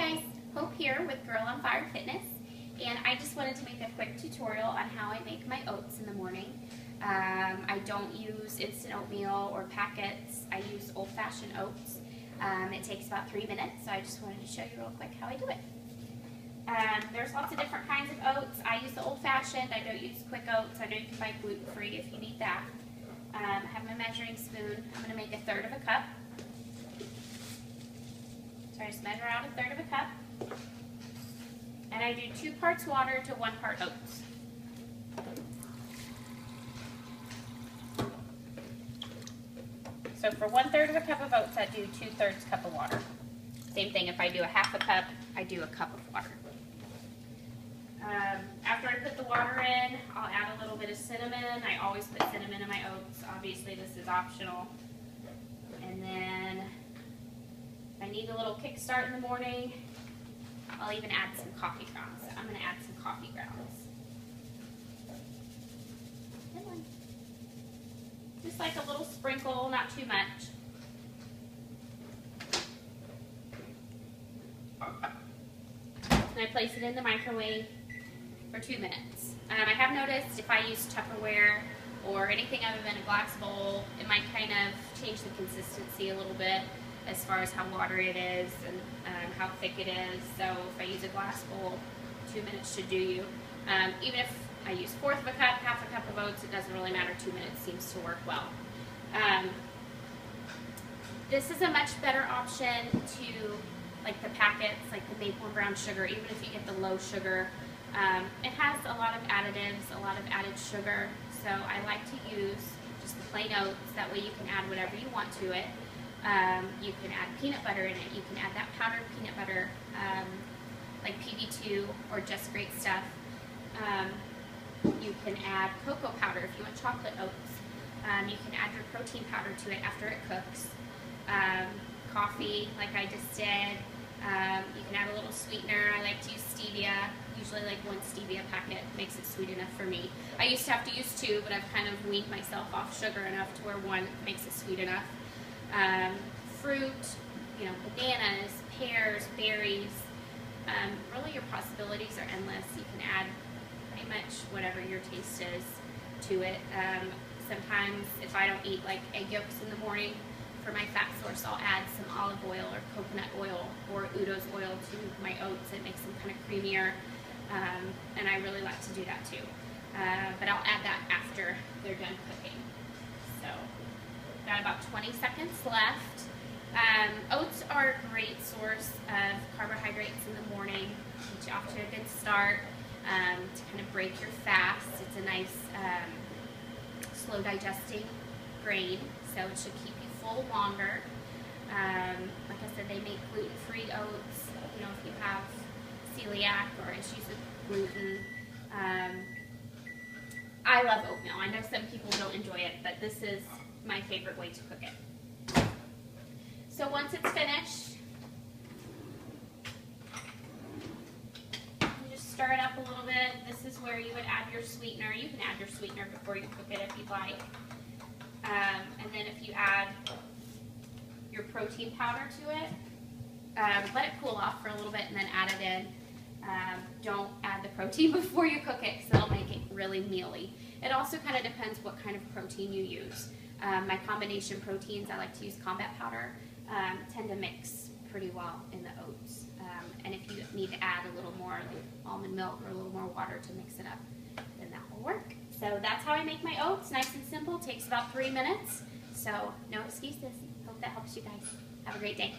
guys, Hope here with Girl on Fire Fitness, and I just wanted to make a quick tutorial on how I make my oats in the morning. I don't use instant oatmeal or packets. I use old-fashioned oats. It takes about 3 minutes, so I just wanted to show you real quick how I do it. There's lots of different kinds of oats. I use the old-fashioned. I don't use quick oats. I know you can buy gluten-free if you need that. I have my measuring spoon. I'm going to make 1/3 of a cup. So I just measure out 1/3 of a cup. And I do 2 parts water to 1 part oats. So for 1/3 of a cup of oats, I do 2/3 cup of water. Same thing, if I do a 1/2 cup, I do a cup of water. After I put the water in, I'll add a little bit of cinnamon. I always put cinnamon in my oats. Obviously, this is optional. And then, if I need a little kickstart in the morning, I'll even add some coffee grounds. So I'm going to add some coffee grounds. Just like a little sprinkle, not too much. And I place it in the microwave for 2 minutes. I have noticed if I use Tupperware or anything other than a glass bowl, it might kind of change the consistency a little bit as far as how watery it is and how thick it is. So if I use a glass bowl, 2 minutes should do you. Even if I use 1/4 of a cup, 1/2 a cup of oats, it doesn't really matter. 2 minutes seems to work well. This is a much better option to like the packets, like the maple and brown sugar, even if you get the low sugar. It has a lot of additives, a lot of added sugar, so I like to use just the plain oats. That way you can add whatever you want to it. You can add peanut butter in it. You can add that powdered peanut butter, like PB2 or Just Great Stuff. You can add cocoa powder if you want chocolate oats. You can add your protein powder to it after it cooks. Coffee, like I just did. You can add a little sweetener. I like to use stevia. Usually like 1 stevia packet makes it sweet enough for me. I used to have to use 2, but I've kind of weaned myself off sugar enough to where 1 makes it sweet enough. Fruit, bananas, pears, berries. Really your possibilities are endless. You can add pretty much whatever your taste is to it. Sometimes if I don't eat like egg yolks in the morning, for my fat source, I'll add some olive oil or coconut oil or Udo's oil to my oats. It makes them kind of creamier, and I really like to do that too. But I'll add that after they're done cooking. So, got about 20 seconds left. Oats are a great source of carbohydrates in the morning, get you off to a good start to kind of break your fast. It's a nice, slow digesting grain, so it should keep you full longer. Like I said, they make gluten-free oats, if you have celiac or issues with gluten. I love oatmeal. I know some people don't enjoy it, but this is my favorite way to cook it. So once it's finished, you just stir it up a little bit. This is where you would add your sweetener. You can add your sweetener before you cook it if you'd like. And then if you add your protein powder to it, let it cool off for a little bit and then add it in. Don't add the protein before you cook it because it'll make it really mealy. It also kind of depends what kind of protein you use. My combination proteins, I like to use combat powder, tend to mix pretty well in the oats. And if you need to add a little more like almond milk or a little more water to mix it up, then that will work. So that's how I make my oats, nice and simple, takes about 3 minutes. So no excuses. Hope that helps you guys. Have a great day.